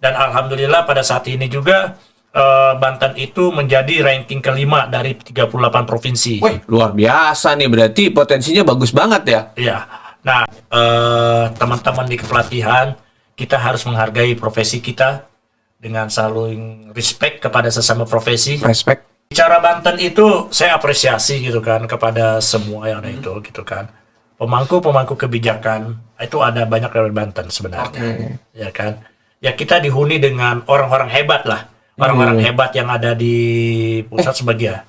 Dan alhamdulillah pada saat ini juga Banten itu menjadi ranking kelima dari 38 provinsi. Wih, luar biasa nih, berarti potensinya bagus banget ya. Ya. Nah, teman-teman di kepelatihan, kita harus menghargai profesi kita dengan saling respect kepada sesama profesi. Respect. Bicara Banten itu saya apresiasi gitu kan kepada semua yang ada itu gitu kan. Pemangku kebijakan itu ada banyak dari Banten sebenarnya. Ya kan? Ya kita dihuni dengan orang-orang hebat lah. Orang-orang hebat yang ada di pusat sebagian.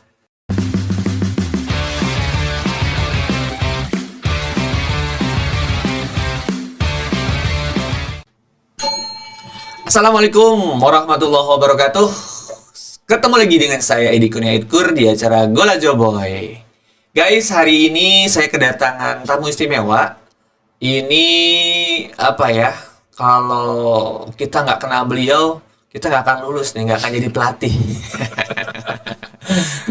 Assalamualaikum warahmatullahi wabarakatuh. Ketemu lagi dengan saya Edi Kurniaidkur di acara Gola Joboy. Guys, hari ini saya kedatangan tamu istimewa. Ini apa ya? Kalau kita nggak kenal beliau, kita nggak akan lulus nih, nggak akan jadi pelatih.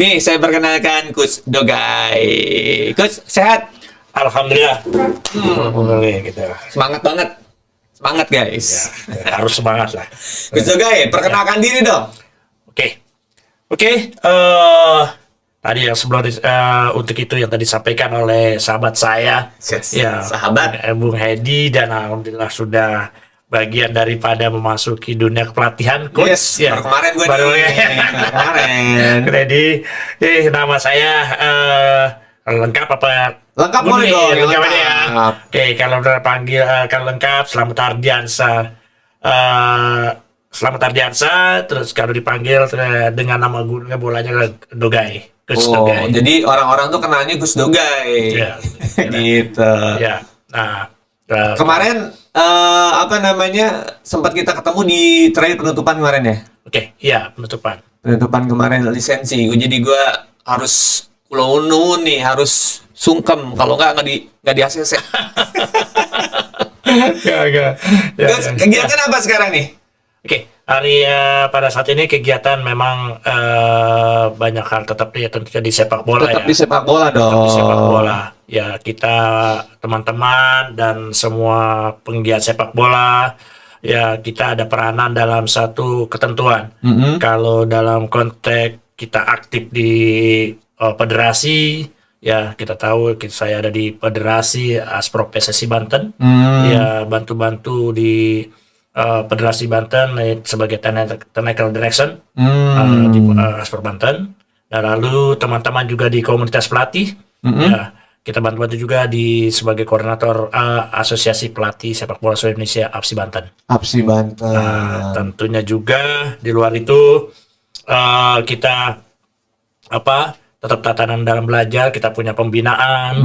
Nih, saya perkenalkan Coach Dogai. Coach, sehat? Alhamdulillah. Alhamdulillah gitu. Semangat banget. Semangat, guys. Ya, harus semangat lah. Coach Dogai, perkenalkan diri dong. Oke. Tadi yang sebelum untuk itu yang tadi disampaikan oleh sahabat saya, ya, sahabat Bung Hedi, dan alhamdulillah sudah bagian daripada memasuki dunia kepelatihan, Coach. Yes, Ya, baru kemarin gue baru nih. Kemarin. Jadi, nama saya lengkap apa? Lengkap boleh dong. Lengkap aja ya. Oke, kalau udah panggil kalau lengkap Slamet Ardiansa. Slamet Ardiansa, terus kalau dipanggil dengan nama gurunya bolanya Dogai. Coach Dogai. Jadi orang-orang tuh kenalnya Gus Dogai. Ya, Gitu. ya. Nah, Kemarin apa namanya, sempat kita ketemu di terakhir penutupan kemarin ya. Oke, iya, penutupan. Penutupan kemarin lisensi. Jadi gue harus ulun nih, harus sungkem, kalau nggak di ACC. Ya. Terus kegiatan apa sekarang nih? Oke, hari pada saat ini kegiatan memang banyak hal, tetap ya tentunya di sepak bola. Tetap ya. di sepak bola dong. Tetap di sepak bola. Ya, kita teman-teman dan semua penggiat sepak bola, ya kita ada peranan dalam satu ketentuan. Kalau dalam konteks kita aktif di federasi, ya kita tahu saya ada di federasi Asprop PSSI Banten. Ya, bantu-bantu di Federasi Banten sebagai technical direction di Asprop Banten. Dan lalu teman-teman juga di komunitas pelatih, ya kita bantu-bantu juga sebagai koordinator Asosiasi Pelatih Sepak Bola Seluruh Indonesia APSI Banten. APSI Banten. Nah, tentunya juga di luar itu kita tetap tatanan dalam belajar, kita punya pembinaan,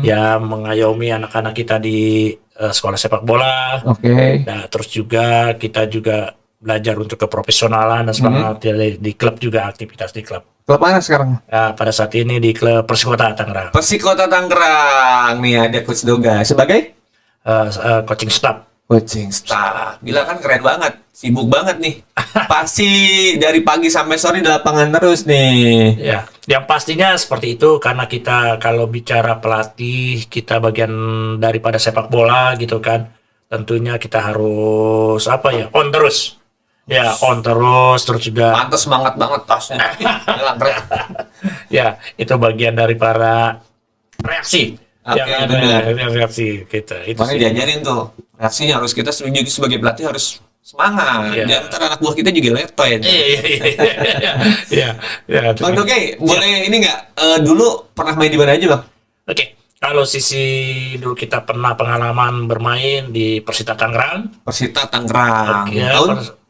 ya mengayomi anak-anak kita di sekolah sepak bola. Nah, terus juga kita juga belajar untuk keprofesionalan dan semangat di klub juga, aktivitas di klub. Klub mana sekarang? Nah, pada saat ini di klub Persikota Tangerang. Persikota Tangerang. Nih ada Coach Doga sebagai Coaching staff. coaching staff. Gila kan, keren banget. Sibuk banget nih. Pasti dari pagi sampai sore di lapangan terus nih. Ya, yang pastinya seperti itu, karena kita kalau bicara pelatih, kita bagian daripada sepak bola gitu kan. Tentunya kita harus on terus. Ya, on terus juga. Pantes semangat banget tasnya. Ya, itu bagian dari para reaksi. Oke, yang benar. Reaksi kita. Itu Makanya sih. diajarin tuh. Reaksinya harus kita sebagai pelatih harus semangat. Iya. Jangan ntar anak buah kita juga letoy. Iya. Bang Doge, boleh ini nggak? Dulu pernah main di mana aja, Bang? Oke. Kalau sisi dulu kita pernah pengalaman bermain di Persita Tangerang. Persita Tangerang. Ya,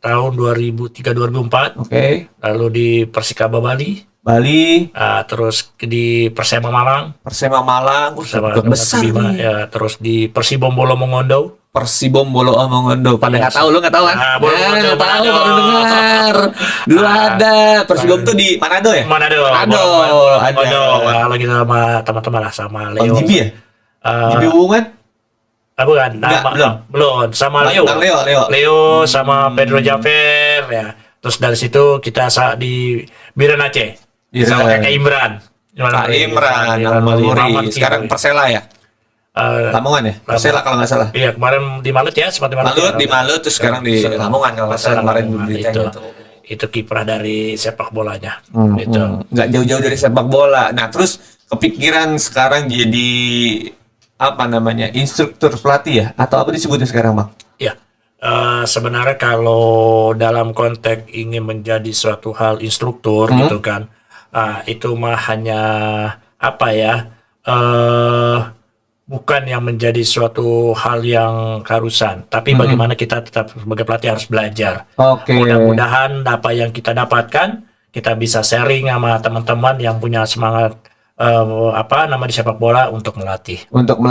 tahun 2003-2004. Oke. Lalu di Persikaba Bali. Terus di Persema Malang. Persema Malang. Klub besar Bima, nih. ya, terus di Persibom Bolo Mongondo. Persibom Bolo Mongondo. Pada nggak tahu, lu nggak tahu kan? Bolo Mongondo, Nggak tahu, Manado. baru dengar. Dulu ada. Persibom tuh di Manado ya? Manado. Ada. Kalau kita sama teman-teman lah, sama Bang Leo. Jibi ya? Jibi hubungan? Bukan, belum. Sama Leo. Bang Leo. Leo sama Pedro Jafer ya. Terus dari situ kita di Biren Aceh. Biren. Sama Kakak Imran. Kak Imran, Al-Mamuri. Sekarang Persela ya? Lamongan ya? Persela kalau nggak salah. Iya, kemarin di Malut ya, sempat di Malut. Di Malut, terus sekarang di Lamongan kalau nggak salah kemarin beritanya itu. Itu kiprah dari sepak bolanya. Gitu. Nggak jauh-jauh dari sepak bola. Nah, terus kepikiran sekarang jadi apa namanya, instruktur pelatih ya? Atau apa disebutnya sekarang, Bang? Ya, sebenarnya kalau dalam konteks ingin menjadi suatu hal instruktur gitu kan, itu mah hanya apa ya, bukan yang menjadi suatu hal yang keharusan, tapi bagaimana kita tetap sebagai pelatih harus belajar. Oke. Mudah-mudahan apa yang kita dapatkan, kita bisa sharing sama teman-teman yang punya semangat di sepak bola untuk melatih. Untuk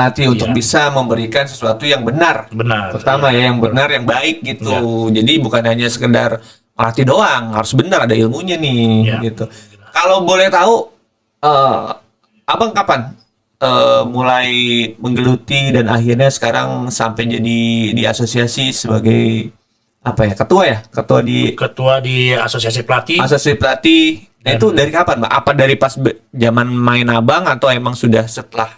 bisa memberikan sesuatu yang benar. Benar. Pertama ya, yang benar, yang baik gitu. Jadi bukan hanya sekedar pelatih doang, harus benar, ada ilmunya nih gitu. Kalau boleh tahu, Abang kapan mulai menggeluti dan akhirnya sekarang sampai jadi di asosiasi sebagai apa ya, ketua di asosiasi pelatih. Nah, itu dari kapan, Mbak? Apa dari pas zaman main Abang atau emang sudah setelah?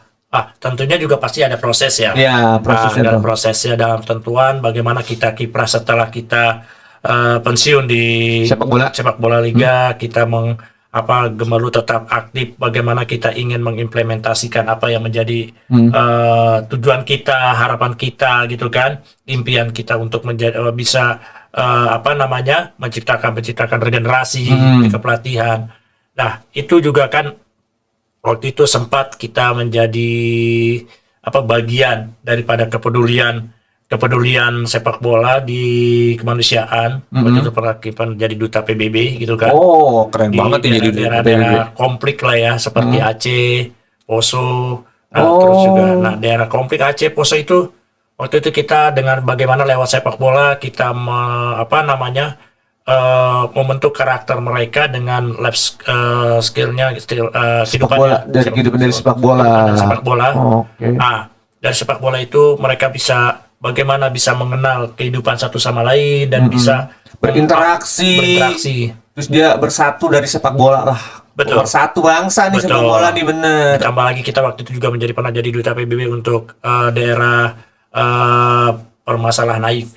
Tentunya juga pasti ada proses ya. Ya, prosesnya. Dalam prosesnya, dalam tentuan bagaimana kita kiprah setelah kita pensiun di sepak bola liga, kita gemerlap tetap aktif, bagaimana kita ingin mengimplementasikan apa yang menjadi tujuan kita, harapan kita gitu kan, impian kita untuk menjadi bisa menciptakan regenerasi di kepelatihan. Nah, itu juga kan waktu itu sempat kita menjadi bagian daripada kepedulian sepak bola di kemanusiaan. Waktu itu pernah kita jadi duta PBB gitu kan. Oh, keren banget ya jadi duta PBB. Daerah konflik lah ya, seperti Aceh, Poso. Terus juga daerah konflik Aceh, Poso itu waktu itu kita dengan bagaimana lewat sepak bola kita membentuk karakter mereka dengan skillnya kehidupannya dari kehidupan dari sepak bola. Dari sepak bola itu mereka bisa bagaimana bisa mengenal kehidupan satu sama lain dan bisa berinteraksi. Terus dia bersatu dari sepak bola lah. Betul. Bersatu bangsa nih. Betul. Sepak bola nih, bener. Ditambah lagi kita waktu itu juga pernah jadi duta PBB untuk daerah permasalahan HIV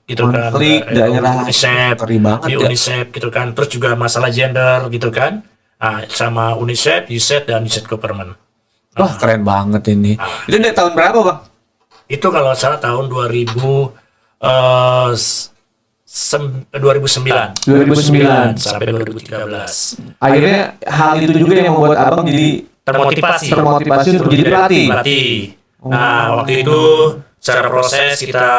gitu kan. Konflik daerah UNICEF gitu kan. Terus juga masalah gender gitu kan. Sama UNICEF, USAID dan USAID Government. Wah, keren banget ini. Itu dari tahun berapa, Bang? Itu kalau salah tahun 2009 sampai 2013. Akhirnya hal itu juga yang membuat Abang jadi termotivasi untuk jadi pelatih. Nah, waktu itu secara proses kita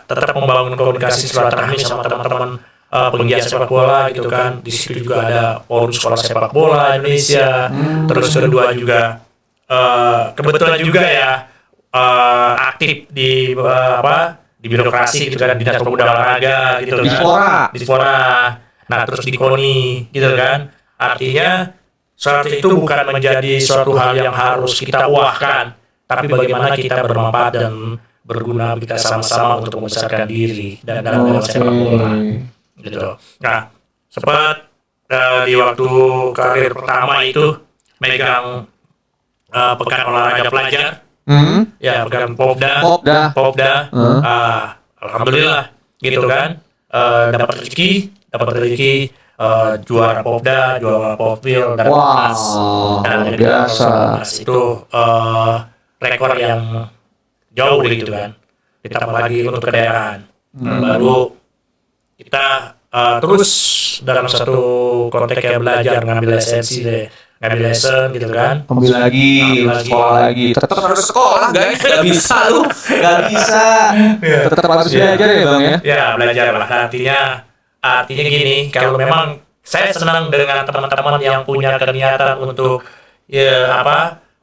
tetap membangun komunikasi silaturahmi sama teman-teman penggiat sepak bola gitu kan. Di situ juga ada forum sekolah sepak bola Indonesia. Terus kedua juga kebetulan juga ya aktif di birokrasi gitu kan, dinas pemuda olahraga gitu kan, di Spora. Nah, terus di KONI gitu kan. Artinya saat itu bukan menjadi suatu hal yang harus kita uahkan, tapi bagaimana kita bermanfaat dan berguna kita sama-sama untuk membesarkan diri dan dalam sepak bola gitu. Nah, sempat di waktu karir pertama itu megang pekan olahraga pelajar. Ya, pekan Popda. Alhamdulillah gitu kan. Dapat rezeki juara Popda, juara Popwil dan emas. Dan biasa itu rekor yang jauh gitu kan. Ditambah lagi untuk kedaerahan. Baru kita terus dalam satu konteks kayak belajar, ngambil esensi deh. Ngambil lesson gitu kan, ambil lagi, sekolah lagi, tetap harus sekolah guys, gak bisa lu, gak bisa, tetap harus belajar ya Bang ya. Ya, belajar lah. Artinya gini, kalau memang saya senang dengan teman-teman yang punya kegiatan untuk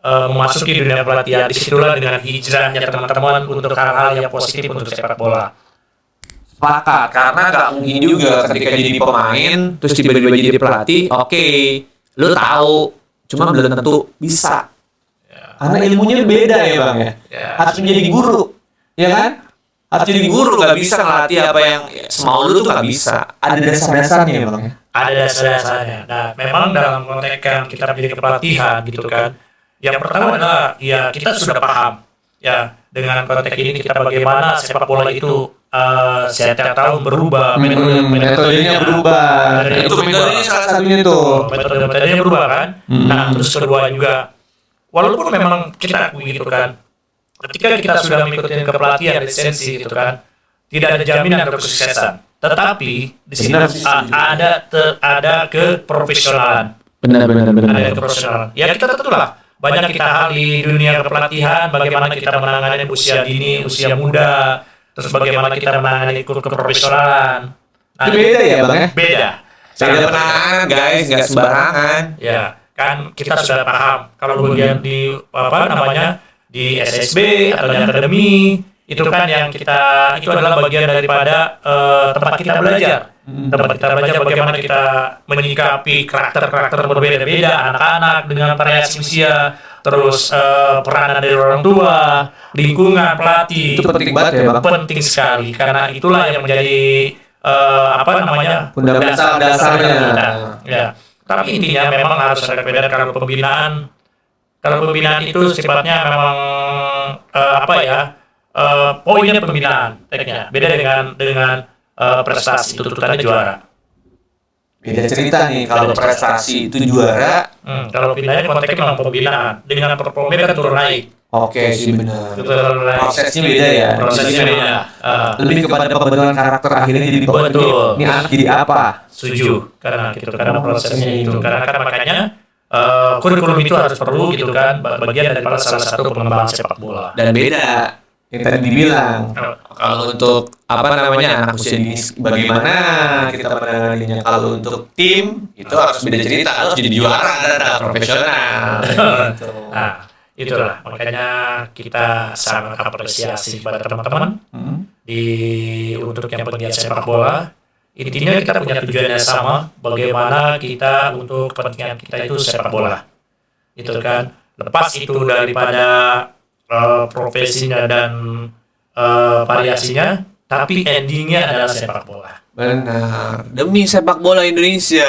memasuki dunia pelatihan, disitulah dengan hijrahnya teman-teman untuk hal-hal yang positif untuk sepak bola. Sepakat, karena gak mungkin juga ketika jadi pemain terus tiba-tiba jadi pelatih, oke. Lu tahu, cuma belum tentu bisa. Karena ilmunya beda ya Bang ya. Harus menjadi guru, ya kan? Harus jadi guru, nggak bisa ngelatih apa yang semau lu tuh nggak bisa. Ada dasar-dasarnya ya Bang ya. Ada dasar-dasarnya. Nah, memang dalam konteks kita menjadi kepelatihan gitu kan. Yang pertama adalah ya kita sudah paham ya dengan konteks ini kita bagaimana sepak bola itu setiap tahun berubah, metodenya berubah. Itu metodenya salah satunya tuh. metodenya berubah kan. Nah, terus kedua juga, walaupun memang kita akui gitu kan, ketika kita sudah mengikuti kepelatihan lisensi gitu kan, tidak ada jaminan untuk kesuksesan. Tetapi di sini ada keprofesionalan. Benar. Ada keprofesionalan. Ya kita tentulah banyak kita hal di dunia kepelatihan, bagaimana kita menangani usia dini, usia muda, terus bagaimana kita menangani keprofesionalan. Nah, Itu beda ya bang ya? Beda. Cara penanganan guys, nggak sembarangan. Ya, kan kita sudah paham kalau bagian di apa namanya di SSB atau di akademi itu kan yang kita itu adalah bagian daripada tempat kita belajar. Tempat kita belajar bagaimana kita menyikapi karakter-karakter berbeda-beda anak-anak dengan variasi usia, terus peranan dari orang tua, lingkungan, pelatih. Itu penting banget ya bang. Penting sekali karena itulah yang menjadi apa namanya Dasar-dasarnya. kita. Ya. Tapi intinya memang harus ada perbedaan kalau pembinaan. Kalau pembinaan itu sifatnya memang apa ya? Poinnya pembinaan, tekniknya beda dengan prestasi tuntutannya juara. Beda cerita nih kalau prestasi itu juara. Kalau pembinaan konteksnya memang pembinaan dengan performa kan turun naik. Oke sih benar. Turun naik. Prosesnya beda ya. Prosesnya beda. Lebih kepada pembentukan karakter akhirnya jadi Betul. ini anak jadi apa? Setuju karena prosesnya itu karena kan makanya kurikulum itu harus perlu gitu kan bagian daripada salah satu pengembangan sepak bola. Dan beda. Yang tadi dibilang. Kalau untuk apa namanya anak usia dini bagaimana kita menanganinya, kalau untuk tim itu harus beda cerita, harus jadi juara dan profesional. Nah, itulah makanya kita sangat apresiasi kepada teman-teman untuk yang pegiat sepak bola. Intinya kita punya tujuan yang sama, bagaimana kita untuk kepentingan kita itu sepak bola. Itu kan lepas itu daripada profesinya dan variasinya, tapi endingnya adalah sepak bola. Benar, demi sepak bola Indonesia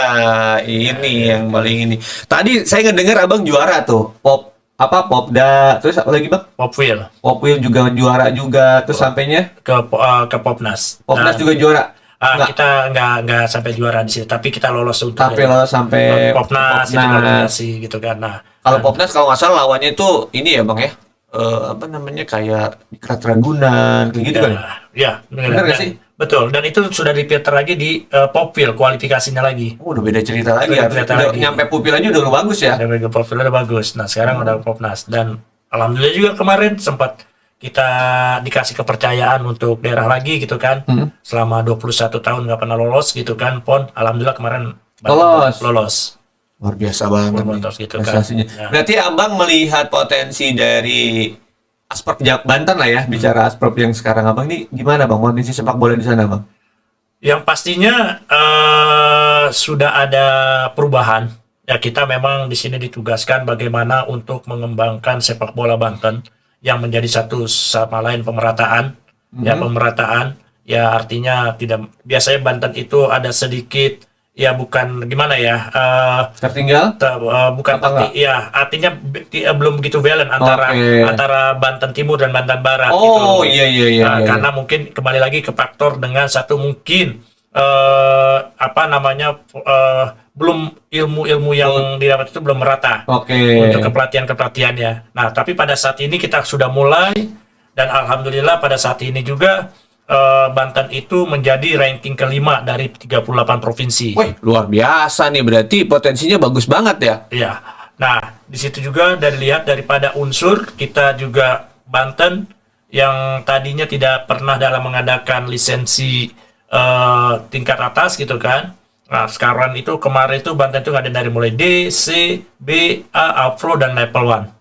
ini yang paling ini. Tadi saya ngedengar abang juara tuh Popda, terus apa lagi bang? Popwil juga juara juga, terus sampainya ke Popnas. Popnas juga juara. Kita nggak sampai juara di situ, tapi kita lolos untuk Tapi lolos sampai Popnas itu kualifikasi gitu kan. Nah, kalau Popnas kalau nggak salah lawannya itu ini ya bang ya, apa namanya kayak Diklat Ragunan kayak gitu kan? Ya, benar nggak sih? Betul. Dan itu sudah difilter lagi di Popwil kualifikasinya lagi. Udah beda cerita lagi ya. Beda cerita Udah lagi. nyampe Popwil aja udah bagus ya. Dari Popwil udah bagus. Nah sekarang udah Popnas dan alhamdulillah juga kemarin sempat kita dikasih kepercayaan untuk daerah lagi gitu kan. Selama 21 tahun nggak pernah lolos gitu kan. Alhamdulillah kemarin lolos. Luar biasa banget nih gitu kan. prestasinya. Ya. Berarti abang melihat potensi dari Asprop Banten lah ya, bicara Asprop yang sekarang abang ini gimana bang kondisi sepak bola di sana bang? Yang pastinya sudah ada perubahan. Ya kita memang di sini ditugaskan bagaimana untuk mengembangkan sepak bola Banten yang menjadi satu sama lain pemerataan. Ya pemerataan. Ya artinya tidak biasanya Banten itu ada sedikit ya bukan gimana ya Tertinggal? bukan ya artinya belum begitu valen antara Banten Timur dan Banten Barat Oh gitu. iya. Karena mungkin kembali lagi ke faktor dengan satu mungkin apa namanya belum ilmu yang didapat itu belum merata untuk kepelatihannya. Nah tapi pada saat ini kita sudah mulai dan alhamdulillah pada saat ini juga Banten itu menjadi ranking kelima dari 38 provinsi. Wih, luar biasa nih, berarti potensinya bagus banget ya. Iya. Nah, di situ juga dilihat daripada unsur kita juga Banten yang tadinya tidak pernah dalam mengadakan lisensi tingkat atas gitu kan. Nah, sekarang itu kemarin itu Banten itu ada dari mulai D, C, B, A, Afro dan level 1.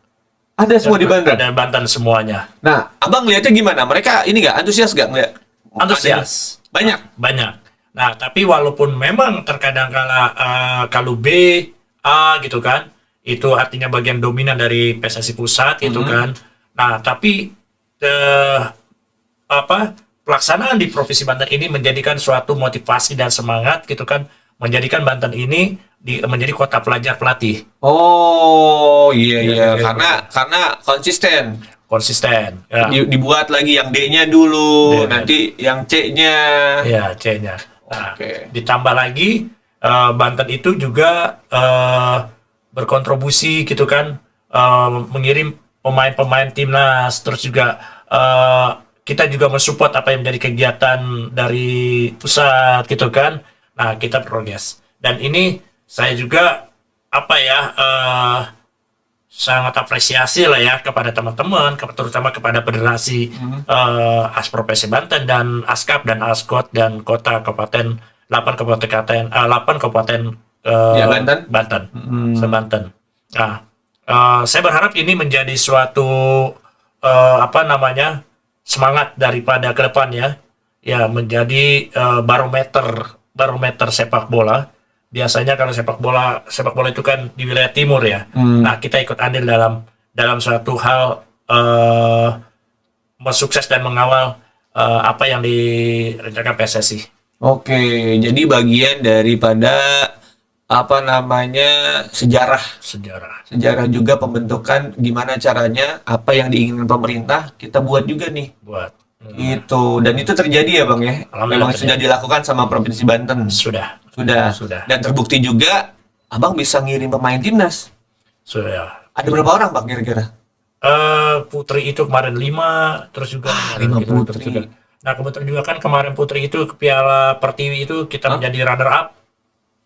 Ada semua di Banten? Ada Banten semuanya. Nah, abang lihatnya gimana? Mereka ini nggak antusias nggak ngeliat? Antusias. Banyak. Nah, tapi walaupun memang terkadang kalau B, A gitu kan, itu artinya bagian dominan dari PSSI pusat gitu kan. Nah, tapi pelaksanaan di Provinsi Banten ini menjadikan suatu motivasi dan semangat gitu kan, menjadikan Banten ini menjadi kota pelajar pelatih. Oh iya karena konsisten. konsisten. Ya, Dibuat lagi yang D-nya dulu, D-nya. nanti yang C-nya. ya C-nya. Nah, Oke. ditambah lagi Banten itu juga berkontribusi gitu kan, mengirim pemain-pemain timnas, terus juga kita juga mensupport apa yang menjadi kegiatan dari pusat gitu kan. Nah, kita progres. Dan ini saya juga apa ya, sangat apresiasi lah ya kepada teman-teman, terutama kepada federasi Asprofesi Banten dan Askap dan Askot dan kota kabupaten 8 kabupaten Ya, Banten. Banten, se-Banten. Nah, saya berharap ini menjadi suatu apa namanya, semangat daripada ke depannya, ya menjadi barometer sepak bola. Biasanya kalau sepak bola itu kan di wilayah timur ya. Nah, kita ikut andil dalam suatu hal mensukses dan mengawal apa yang direncanakan PSSI. Oke, jadi bagian daripada apa namanya sejarah juga pembentukan gimana caranya apa yang diinginkan pemerintah kita buat juga nih. Buat Gitu. Dan itu terjadi ya Bang ya. Alhamdulillah Memang sudah dilakukan sama Provinsi Banten. sudah. Dan terbukti juga Abang bisa ngirim pemain timnas. Ada berapa orang Bang kira-kira? Putri itu kemarin 5, terus juga 5 gitu, putri. terus juga. Nah, kebetulan juga kan kemarin Putri itu ke Piala Pertiwi itu kita menjadi runner up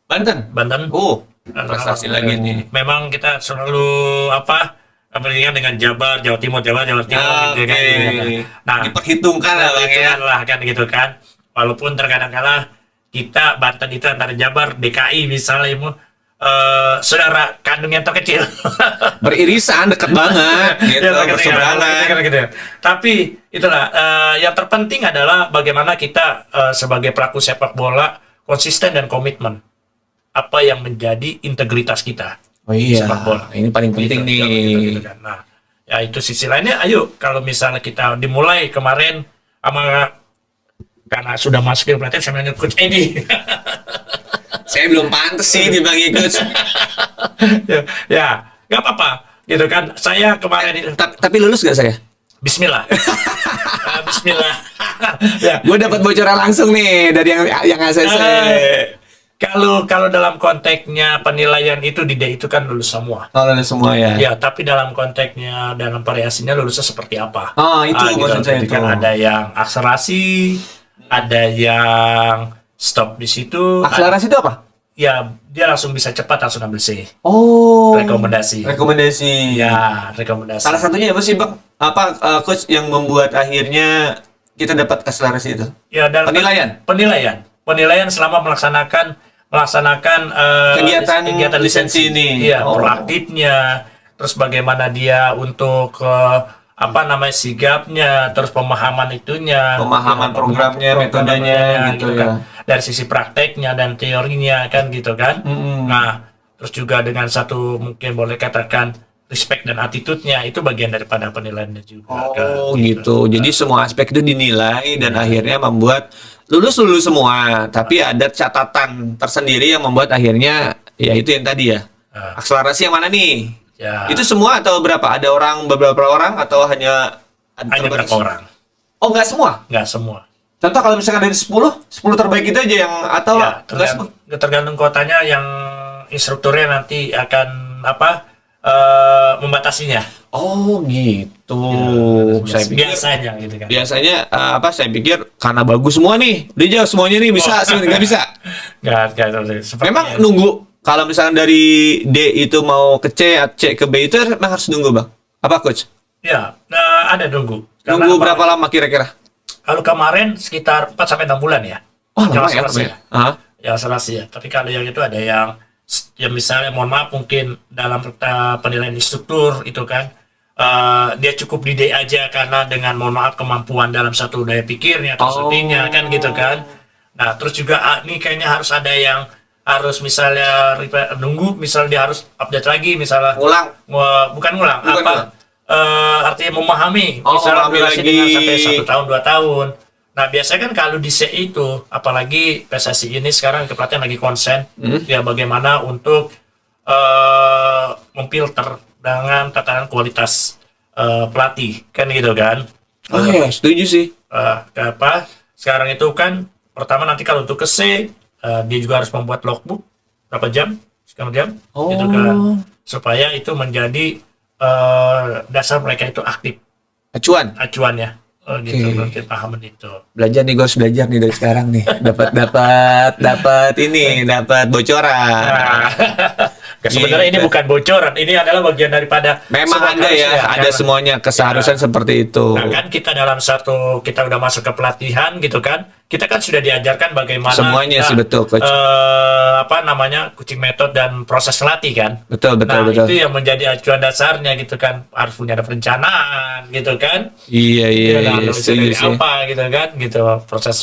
Banten. Banten. Oh, Runner prestasi up. lagi nih. Memang kita selalu perbandingan dengan Jabar Timur gitu kan. Nah, Diperhitungkan lah Bang ya. hitungan lah kan gitu kan. Walaupun terkadang kala kita Banten itu antara Jabar, DKI misalnya saudara kandung yang terkecil. Beririsan dekat banget gitu, Ya, berseberangan. gitu. Tapi itulah yang terpenting adalah bagaimana kita sebagai pelaku sepak bola konsisten dan komitmen apa yang menjadi integritas kita. Oh iya, Sepak bola. ini paling penting Gitu, nih. gitu kan. Nah, ya itu sisi lainnya. Ayo, kalau misalnya kita dimulai kemarin karena sudah masukin pelatihan sama Coach Edi. Saya belum pantas sih dipanggil coach. ya, nggak apa-apa. Gitu kan. Saya kemarin itu Tapi lulus gak saya? Bismillah. Bismillah. Ya. Gue dapat bocoran langsung nih dari yang ACC. Kalau dalam konteksnya penilaian itu di D itu kan lulus semua. Oh, lulus semua ya. Ya, tapi dalam konteksnya dalam variasinya lulusnya seperti apa? Oh, itu maksud saya Jadi itu. kan ada yang akselerasi, ada yang stop di situ. Akselerasi itu apa? Ya, dia langsung bisa cepat langsung ambil C. Oh. Rekomendasi. Ya, rekomendasi. Salah satunya apa sih Bang? Apa coach yang membuat akhirnya kita dapat akselerasi itu? Ya, dalam penilaian selama melaksanakan Kegiatan lisensi ini. Iya, Oh. proaktifnya, terus bagaimana dia untuk sigapnya, terus pemahaman itunya, Pemahaman programnya, metodenya gitu ya. kan. Dari sisi prakteknya dan teorinya kan gitu kan. Nah, terus juga dengan satu mungkin boleh katakan respect dan attitude-nya itu bagian daripada penilaiannya juga. Oh gitu. Jadi semua aspek itu dinilai dan akhirnya membuat lulus semua. Tapi ada catatan tersendiri yang membuat akhirnya ya itu yang tadi ya. Akselerasi yang mana nih? Ya, Itu semua atau berapa? Ada beberapa orang atau hanya berapa orang? Oh nggak semua. Nggak semua. Contoh kalau misalkan dari 10 terbaik itu aja yang atau Ya, nggak semua? tergantung kotanya yang instrukturnya nanti akan membatasinya. Oh gitu. Saya pikir Biasanya gitu kan. biasanya saya pikir karena bagus semua nih, udah jauh semuanya nih bisa, nggak bisa. Nggak, sepertinya. Memang nunggu kalau misalkan dari D itu mau ke C ke B itu memang harus nunggu Bang. Apa coach? Ya, ada nunggu. Karena Nunggu berapa lama kira-kira? kalau kemarin sekitar 4 sampai 6 bulan ya. Oh lama Yang ya. selesai. Hah? Yang selesai ya. Tapi kalau yang itu ada yang misalnya mohon maaf mungkin dalam penilaian instruktur itu kan dia cukup di D aja karena dengan mohon maaf kemampuan dalam satu daya pikirnya atau shootingnya kan gitu kan. Nah terus juga ini kayaknya harus ada yang harus misalnya nunggu misalnya dia harus update lagi misalnya bukan ngulang artinya memahami misalnya memahami durasi lagi. dengan sampai 1 tahun 2 tahun. Nah biasanya kan kalau di C itu apalagi PSSI ini sekarang kepelatihan lagi konsen ya bagaimana untuk memfilter dengan tatanan kualitas pelatih kan gitu kan. Oh ya, setuju sih. Sekarang itu kan pertama nanti kalau untuk ke C dia juga harus membuat logbook berapa jam sekian jam gitu kan, supaya itu menjadi dasar mereka itu aktif acuannya. Gitu nanti pahaman itu. Belajar nih, gue harus belajar nih dari sekarang nih. Dapat bocoran. Sebenarnya ini bukan bocoran, ini adalah bagian daripada Memang ada ya, ada semuanya keseharusan seperti itu. Nah kan kita kita udah masuk ke pelatihan gitu kan, kita kan sudah diajarkan bagaimana Semuanya sih, betul, Coach. Coaching method dan proses latih kan. Betul. Itu yang menjadi acuan dasarnya gitu kan, harus punya ada perencanaan gitu kan. Iya, setuju sih. Apa gitu kan, gitu proses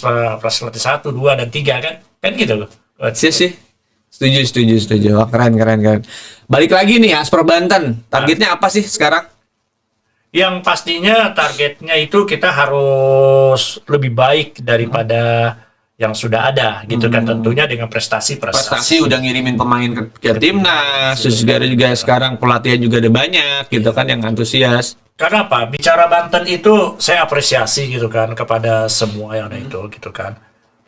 latih 1, 2 dan 3 kan gitu loh. Sih. Setuju. Wah, keren. Balik lagi nih, Asper Banten. Targetnya apa sih sekarang? Yang pastinya targetnya itu kita harus lebih baik daripada yang sudah ada gitu kan, tentunya dengan prestasi. Udah ngirimin pemain ke timnas, terus juga sekarang pelatihan juga ada banyak gitu kan yang antusias. Karena apa? Bicara Banten itu saya apresiasi gitu kan kepada semua yang ada itu gitu kan.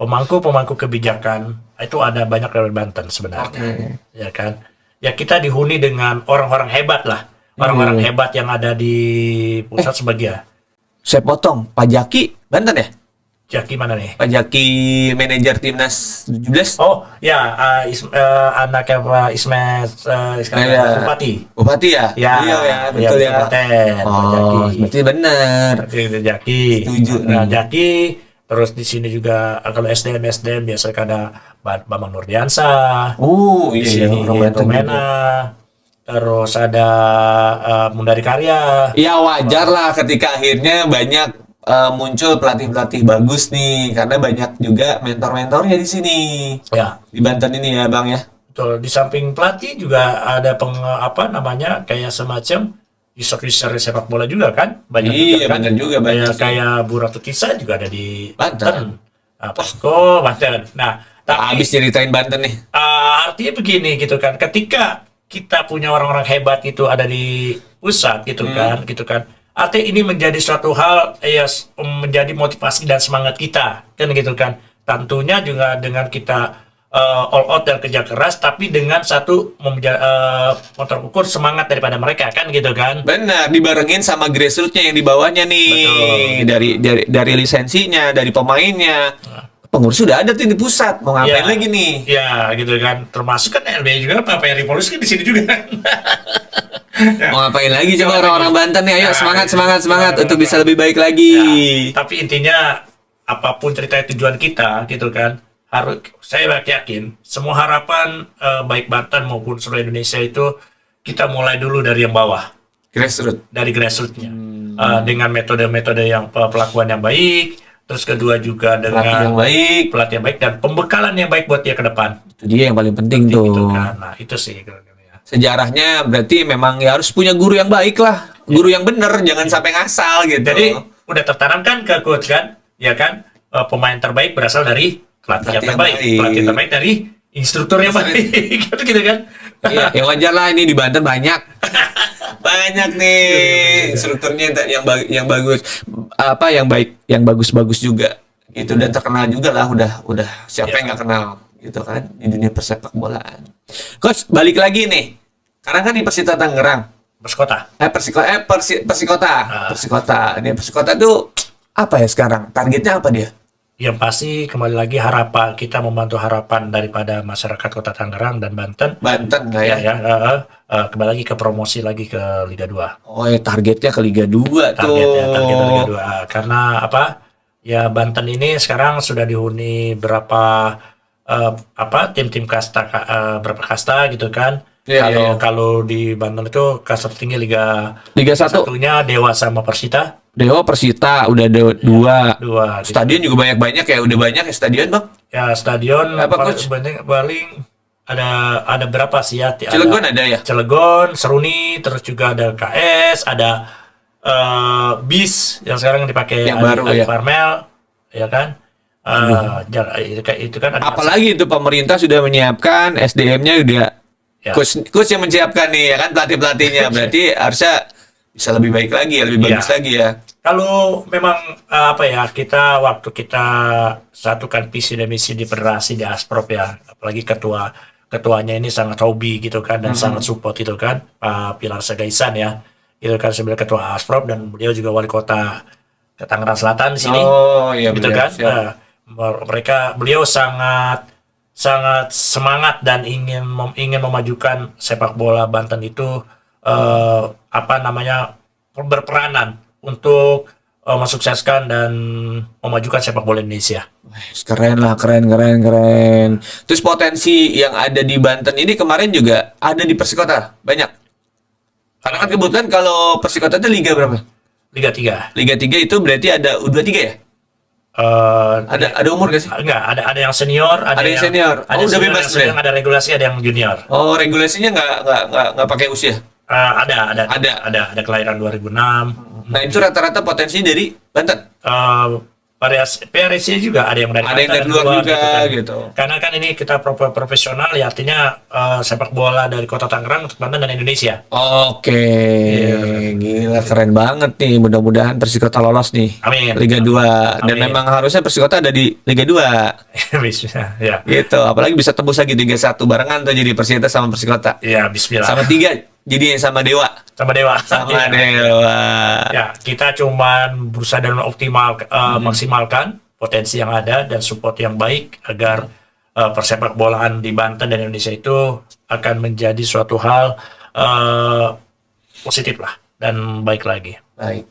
Pemangku kebijakan itu ada banyak dari Banten sebenarnya. Ya kan? Ya kita dihuni dengan orang-orang hebat lah. Orang-orang hebat yang ada di pusat sebagian. Saya potong, Pak Jaki Banten ya? Jaki mana nih? Pak Jaki manajer timnas 17. Oh ya, anaknya Pak Ismet Bupati Ya? ya, Betul ya. Pak Jaki. Berarti benar. Jaki. Setuju. Nah, Jaki. Terus di sini juga kalau SDM biasa ada Bambang Nurdiansyah. Di sini Romena. Terus ada Mundari Karya. Ya wajar lah ketika akhirnya banyak muncul pelatih-pelatih bagus nih, karena banyak juga mentor-mentornya di sini. Ya. Di Banten ini ya, Bang ya. Betul. Di samping pelatih juga ada kayak semacam research sepak bola juga kan. Banyak juga kan. Benar juga, banyak. Kayak Bu Ratu Tisa juga ada di Banten. Posko Banten. Nah, tapi Habis ceritain Banten nih. artinya begini gitu kan. Ketika kita punya orang-orang hebat itu ada di pusat gitu kan. Artinya ini menjadi suatu hal menjadi motivasi dan semangat kita kan gitu kan. Tentunya juga dengan kita all out dan kerja keras, tapi dengan satu motor ukur semangat daripada mereka kan gitu kan. Benar, dibarengin sama grassroots-nya yang di bawahnya nih. Betul. Dari lisensinya, dari pemainnya. Pengurus sudah ada tuh di pusat, mau ngapain lagi nih? Ya gitu kan, termasuk kan LBI juga, Pak Peri Polus kan di sini juga kan. Mau ngapain lagi coba orang-orang Banten nih? Ayo semangat untuk bisa lebih baik lagi. Tapi intinya apapun cerita tujuan kita gitu kan, saya yakin semua harapan baik Banten maupun seluruh Indonesia itu kita mulai dulu dari yang bawah, dari grassroots-nya, dengan metode-metode yang pelakuan yang baik. Terus kedua juga dengan pelatihan yang baik dan pembekalan yang baik buat dia ke depan. Itu dia yang paling penting tuh. Gitu kan. Nah, itu sih. Sejarahnya berarti memang ya harus punya guru yang baik lah. Guru yang bener, jangan sampai ngasal gitu. Jadi udah tertanam kan ke coach kan? Ya kan? Pemain terbaik berasal dari pelatih yang terbaik. Pelatih terbaik dari instruktur yang baik. Gitu kan? Iya, ya wajar lah, ini di Banten banyak. Banyak nih instrukturnya yang bagus, yang baik, yang bagus-bagus juga. Itu udah terkenal juga lah, udah siapa yang nggak kenal gitu kan di dunia persepak bolaan. Coach, balik lagi nih. Karena kan di Persita Tangerang. Persikota. Persikota. Ini Persikota tuh apa ya sekarang? Targetnya apa dia? Yang pasti kembali lagi harapan kita membantu harapan daripada masyarakat Kota Tangerang dan Banten. Banten lah ya. Kembali lagi ke promosi lagi ke Liga 2. Oh ya, targetnya ke Liga 2 tuh. Target Liga 2. Karena apa? Ya Banten ini sekarang sudah dihuni berapa tim-tim kasta berapa kasta gitu kan. Kalau di Banten itu kasta tertinggi Liga 1. Satunya Dewa sama Persita. Dewa Persita udah ada dua. Stadion gitu. juga banyak ya, udah banyak ya stadion, Bang. Ya stadion paling ada berapa sih ya? Cilegon ada ya? Cilegon, Seruni, terus juga ada KS, ada BIS yang sekarang dipakai yang baru ya. Parmel, ya kan? Itu kan ada apalagi itu pemerintah sudah menyiapkan SDM-nya udah coach yang menyiapkan nih ya kan, pelatih-pelatihnya berarti harusnya bisa lebih baik lagi ya, lebih Iya. bagus lagi ya. Kalau memang waktu kita satukan visi dan misi di federasi di Asprov ya, apalagi ketuanya ini sangat hobi gitu kan dan sangat support itu kan, Pak Pilar Sagaisan ya, itu kan sebagai ketua Asprov dan beliau juga wali kota Tangerang Selatan di sini, Oh iya gitu benar. kan. Siap. Beliau sangat semangat dan ingin memajukan sepak bola Banten itu berperanan untuk mensukseskan dan memajukan sepak bola Indonesia. Keren lah, keren. Terus potensi yang ada di Banten ini kemarin juga ada di Persikota, banyak. Karena kan kebetulan kalau Persikota itu liga berapa? Liga 3. Liga 3 itu berarti ada U23 ya? Ada umur gak sih? Enggak, ada yang senior, Ada yang senior. ada Oh, udah senior, bebas yang sedang, ya? ada regulasi, ada yang junior. Oh, regulasinya nggak pakai usia. Ada kelahiran 2006. Nah, itu rata-rata potensi dari Banten. PRSC juga ada yang dari Ada yang Banten dari dan luar juga, kan. gitu. Karena kan ini kita profesional ya, artinya sepak bola dari Kota Tangerang untuk Banten dan Indonesia. Oke, gila keren banget nih. Mudah-mudahan Persikota lolos nih. Amin. Liga 2. Dan Amin. memang harusnya Persikota ada di Liga 2. Bismillah, ya. Gitu. Apalagi bisa tembus lagi Liga 1 barengan tuh jadi Persikota sama Persikota. Ya, Bismillah. Sama 3 jadi sama Dewa. Sama Dewa. Sama Iya. Dewa. Ya, kita cuman berusaha dan maksimalkan potensi yang ada dan support yang baik agar persepak bolaan di Banten dan Indonesia itu akan menjadi suatu hal positif lah dan baik lagi. Baik.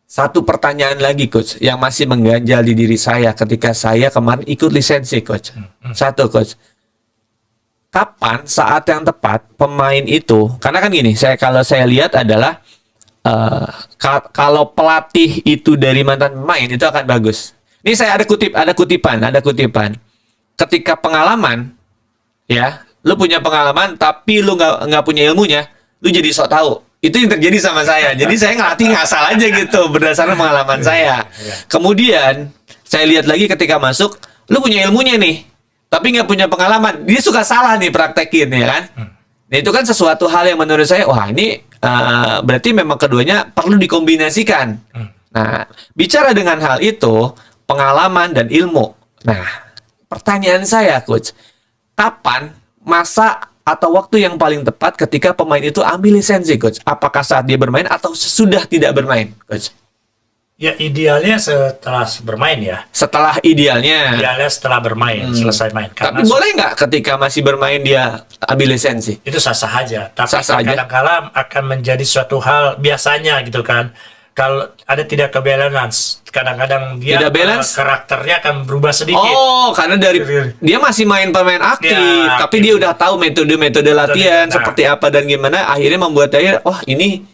Satu pertanyaan lagi, Coach, yang masih mengganjal di diri saya ketika saya kemarin ikut lisensi, Coach. Satu, Coach. Kapan saat yang tepat pemain itu, karena kan gini, kalau saya lihat adalah kalau pelatih itu dari mantan pemain itu akan bagus. Ini saya ada kutipan. Ketika pengalaman, ya, lu punya pengalaman tapi lu nggak punya ilmunya, lu jadi sok tahu. Itu yang terjadi sama saya. Jadi saya ngelatih ngasal aja gitu berdasarkan pengalaman saya. Kemudian saya lihat lagi ketika masuk, lu punya ilmunya nih, tapi nggak punya pengalaman. Dia suka salah nih praktekin, ya kan? Nah, itu kan sesuatu hal yang menurut saya, wah ini berarti memang keduanya perlu dikombinasikan. Nah, bicara dengan hal itu, pengalaman dan ilmu. Nah, pertanyaan saya, Coach, kapan masa atau waktu yang paling tepat ketika pemain itu ambil lisensi, Coach? Apakah saat dia bermain atau sesudah tidak bermain, Coach? Ya, idealnya setelah bermain ya. Setelah idealnya. Idealnya setelah bermain, selesai main. Tapi boleh nggak ketika masih bermain dia ambil lisensi? Itu sah-sah aja. Tapi Sah-sah aja. kadang-kala akan menjadi suatu hal biasanya gitu kan. Kalau ada tidak kebalance, kadang-kadang dia Tidak balance? karakternya akan berubah sedikit. Oh, karena dari dia masih main pemain aktif, Ya, tapi aktif. dia udah tahu metode-metode latihan Nah. seperti apa dan gimana, akhirnya membuat dia, oh ini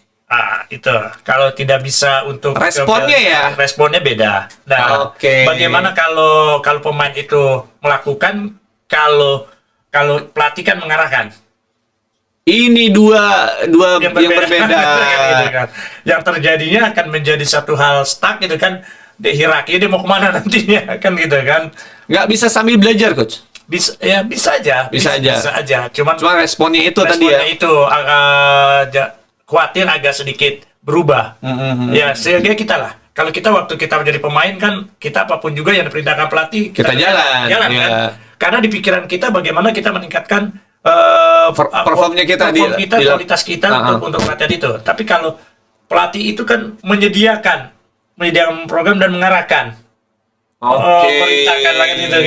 Itu kalau tidak bisa untuk Responnya ya? responnya beda. Nah, Oke. bagaimana kalau pemain itu melakukan, kalau pelatih kan mengarahkan ini dua yang berbeda. Gitu kan. Yang terjadinya akan menjadi satu hal stuck gitu kan, di hierarki dia mau kemana nantinya kan gitu kan. Nggak bisa sambil belajar, Coach. Bisa aja. Bisa aja. Cuman Cuma responnya itu tadi ya. responnya itu khawatir agak sedikit berubah. Ya, sehingga kita lah. Kalau kita waktu kita menjadi pemain kan, kita apapun juga yang diperintahkan pelatih, Kita jalan, kan. ya. Karena di pikiran kita bagaimana kita meningkatkan Performnya kita kualitas kita untuk latihan itu. Tapi kalau pelatih itu kan menyediakan program dan mengarahkan. Perintahkan lagi gitu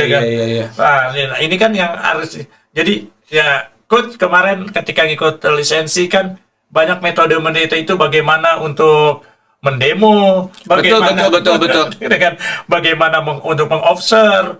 kan, Iya. Nah, ini kan yang harus. Jadi ya, coach kemarin ketika ngikut lisensi kan banyak metode itu bagaimana untuk mendemo, bagaimana Betul. gitu kan, bagaimana untuk mengobserv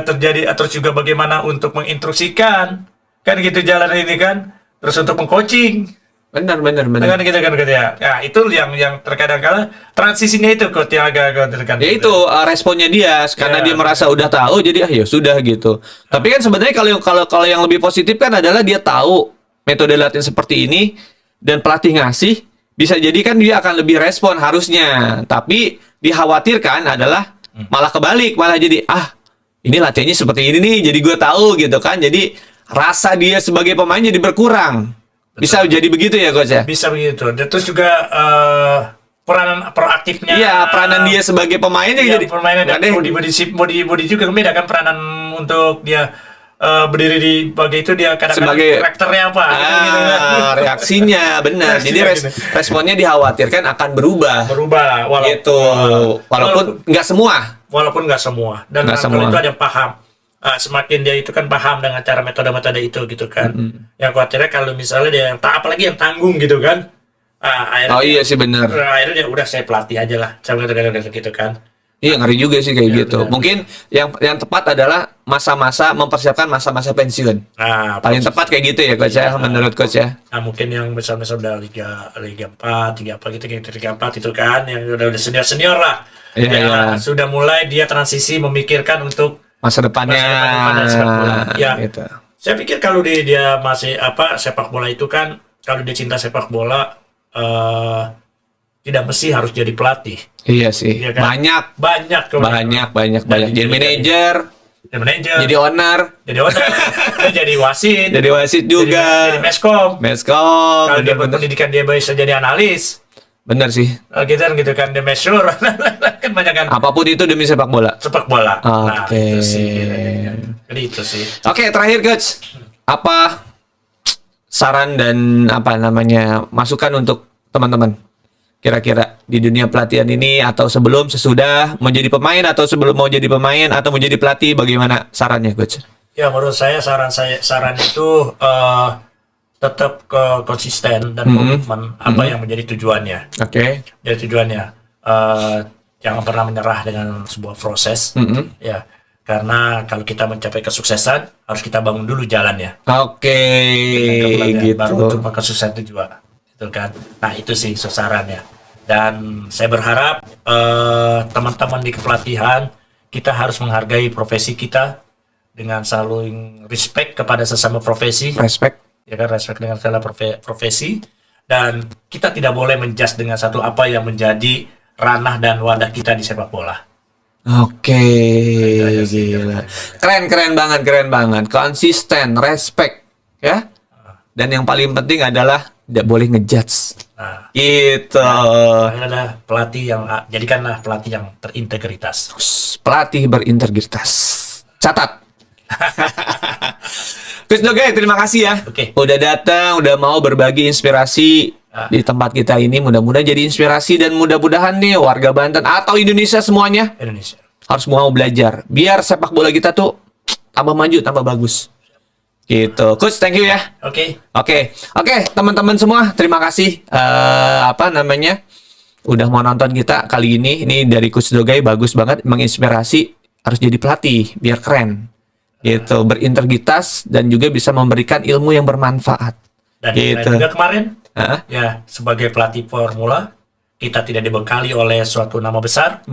terjadi, terus juga bagaimana untuk menginstruksikan kan gitu jalan ini kan, terus untuk mengcoaching. Benar. Kan gitu ya. Ya, itu yang terkadang kala transisinya itu kok yang agak kan. Ya itu responnya dia karena Ya. dia merasa udah tahu jadi ya sudah gitu. Tapi kan sebenarnya kalau yang lebih positif kan adalah dia tahu metode latihan seperti ini dan pelatih ngasih, bisa jadi kan dia akan lebih respon harusnya. Tapi dikhawatirkan adalah malah kebalik, malah jadi ini latihannya seperti ini nih, jadi gue tahu gitu kan. Jadi rasa dia sebagai pemain jadi berkurang. Bisa jadi begitu ya coach ya? Bisa begitu. Dan terus juga peranan proaktifnya. Iya, peranan dia sebagai pemain Iya, jadi permainan dan body juga beda kan, peranan untuk dia berdiri di bagai itu, dia kadang-kadang Sebagai- karakternya apa gitu kan. reaksinya benar. Jadi responnya dikhawatirkan akan berubah. Berubah Gitu. Walaupun nggak semua. walaupun nggak semua, dan Nggak kalau semua. itu ada yang paham. Semakin dia itu kan paham dengan cara metode-metode itu gitu kan. Yang khawatirnya kalau misalnya dia yang apalagi yang tanggung gitu kan. Akhirnya Oh iya sih benar. akhirnya dia udah saya pelatih aja lah, saya gitu kan. Iya ngeri juga sih kayak Iya, gitu. benar. Mungkin yang tepat adalah masa-masa mempersiapkan masa-masa pensiun. Nah, Paling tepat kayak gitu ya coach ya, menurut coach ya. Nah, mungkin yang besar-besar udah Liga 4, Liga apa gitu, Liga 4 itu kan, yang udah senior lah. Iya, Ya, iya. sudah mulai dia transisi memikirkan untuk Masa depannya. pada sepak bola. Ya. Gitu. Saya pikir kalau dia masih sepak bola itu kan, kalau dia cinta sepak bola tidak mesti harus jadi pelatih. Iya sih. Iya kan? Banyak. Banyak. Jadi manajer, Jadi manajer, jadi owner, jadi owner, dia jadi wasit, jadi wasit juga. jadi meskom. Meskom. Kalau dia bener-bener. berpendidikan dia bisa jadi analis. Bener sih. Gitu kan dia measure kan banyak kan Apapun itu demi sepak bola. sepak bola. Nah, Oke. itu sih. Jadi itu sih. Oke, terakhir coach. Apa saran dan apa namanya masukan untuk teman-teman? Kira-kira di dunia pelatihan ini atau sebelum, sesudah mau jadi pemain atau sebelum mau jadi pemain atau mau jadi pelatih, bagaimana sarannya coach? Ya menurut saya saran itu tetap konsisten dan komitmen apa yang menjadi tujuannya. Oke. Jadi tujuannya jangan pernah menyerah dengan sebuah proses. Ya, karena kalau kita mencapai kesuksesan harus kita bangun dulu jalannya. Oke, gitu. Baru untuk kesuksesan itu juga. Itu kan. Nah, itu sih sasarannya. Dan saya berharap teman-teman di kepelatihan kita harus menghargai profesi kita dengan saling respect kepada sesama profesi. Respect. Ya kan, respect dengan segala profesi, dan kita tidak boleh menjudge dengan satu apa yang menjadi ranah dan wadah kita di sepak bola. Oke, aja sih, gila. Keren banget. Konsisten, respect, ya. Dan yang paling penting adalah tidak boleh ngejudge. Nah, Gitu. ini adalah pelatih yang jadikanlah pelatih yang terintegritas. Pelatih berintegritas. Catat. Coach Dogai, terima kasih ya. Oke. Udah datang, udah mau berbagi inspirasi di tempat kita ini. Mudah-mudahan jadi inspirasi dan mudah-mudahan nih warga Banten atau Indonesia semuanya Indonesia. harus mau belajar. Biar sepak bola kita tuh tambah maju, tambah bagus. Gitu. Coach, thank you ya. Oke. Oke, teman-teman semua, terima kasih udah mau nonton kita kali ini. Ini dari Coach Dogai, bagus banget, menginspirasi, harus jadi pelatih biar keren. Gitu, berintegritas dan juga bisa memberikan ilmu yang bermanfaat. Dan Gitu. juga kemarin, Hah? ya sebagai pelatih formula, kita tidak dibekali oleh suatu nama besar,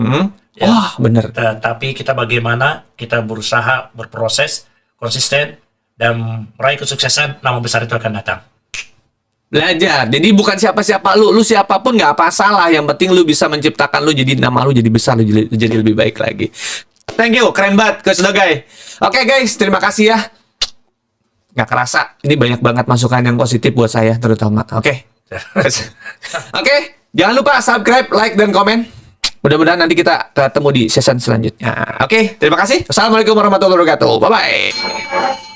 Ya. Wah, bener. tapi kita bagaimana kita berusaha berproses konsisten dan meraih kesuksesan, nama besar itu akan datang. Belajar. Jadi bukan siapa-siapa lu siapapun nggak apa salah. Yang penting lu bisa menciptakan lu jadi nama lu jadi besar, lu jadi lebih baik lagi. Thank you, keren banget Coach Dogai. Oke guys, terima kasih ya. Nggak kerasa, ini banyak banget masukan yang positif buat saya terutama. Oke. Oke, jangan lupa subscribe, like, dan komen. Mudah-mudahan nanti kita ketemu di season selanjutnya. Oke, terima kasih. Assalamualaikum warahmatullahi wabarakatuh. Bye-bye.